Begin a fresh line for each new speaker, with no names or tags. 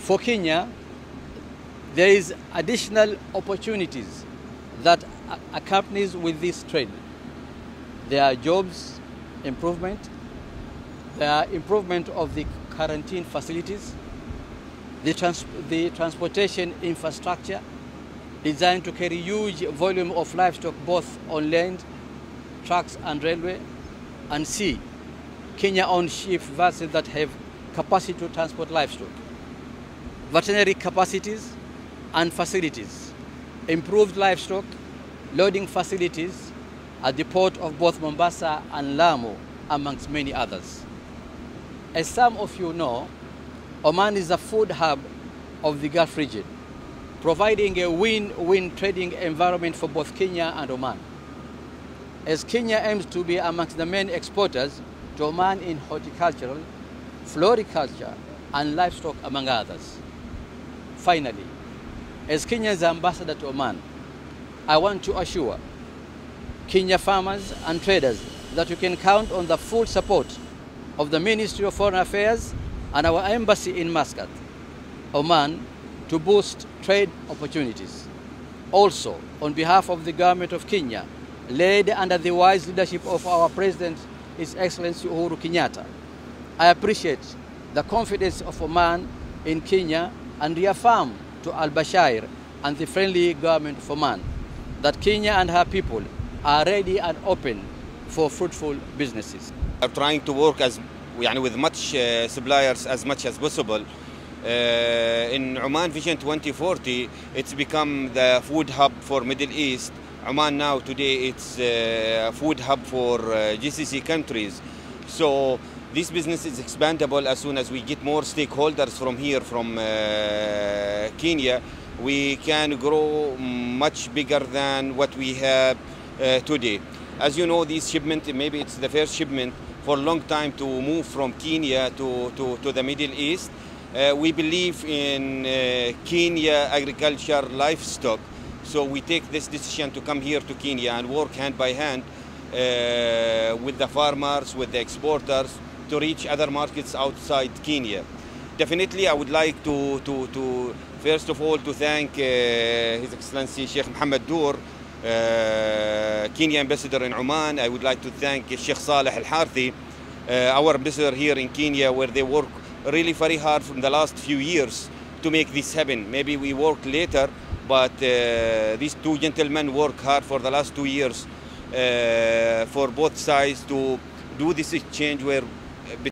For Kenya, there is additional opportunities that accompanies with this trade. There are jobs improvement, there are improvement of the quarantine facilities, the transportation infrastructure designed to carry huge volume of livestock both on land, trucks and railway, and sea. Kenya-owned ship vessels that have capacity to transport livestock, veterinary capacities and facilities, improved livestock loading facilities at the port of both Mombasa and Lamu, amongst many others. As some of you know, Oman is a food hub of the Gulf region, providing a win-win trading environment for both Kenya and Oman. As Kenya aims to be amongst the main exporters to Oman in horticultural, floriculture, and livestock, among others. Finally, as Kenya's ambassador to Oman, I want to assure Kenya farmers and traders that you can count on the full support of the Ministry of Foreign Affairs and our embassy in Muscat, Oman, to boost trade opportunities. Also, on behalf of the government of Kenya, led under the wise leadership of our President, His Excellency Uhuru Kenyatta, I appreciate the confidence of Oman in Kenya and reaffirm to Al-Bashir and the friendly government of Oman that Kenya and her people are ready and open for fruitful businesses.
We are trying to work with much suppliers as much as possible. In Oman Vision 2040, it's become the food hub for Middle East. Oman now today it's a food hub for GCC countries. So this business is expandable as soon as we get more stakeholders from here, from Kenya. We can grow much bigger than what we have today. As you know, this shipment, maybe it's the first shipment for a long time to move from Kenya to the Middle East. We believe in Kenya agriculture livestock. So we take this decision to come here to Kenya and work hand by hand with the farmers, with the exporters, to reach other markets outside Kenya. Definitely, I would like to first of all to thank His Excellency Sheikh Mohammed Dur, Kenya ambassador in Oman. I would like to thank Sheikh Saleh Al-Harthi, our ambassador here in Kenya, where they work really very hard from the last few years to make this happen. Maybe we worked later, but these two gentlemen worked hard for the last 2 years for both sides to do this exchange where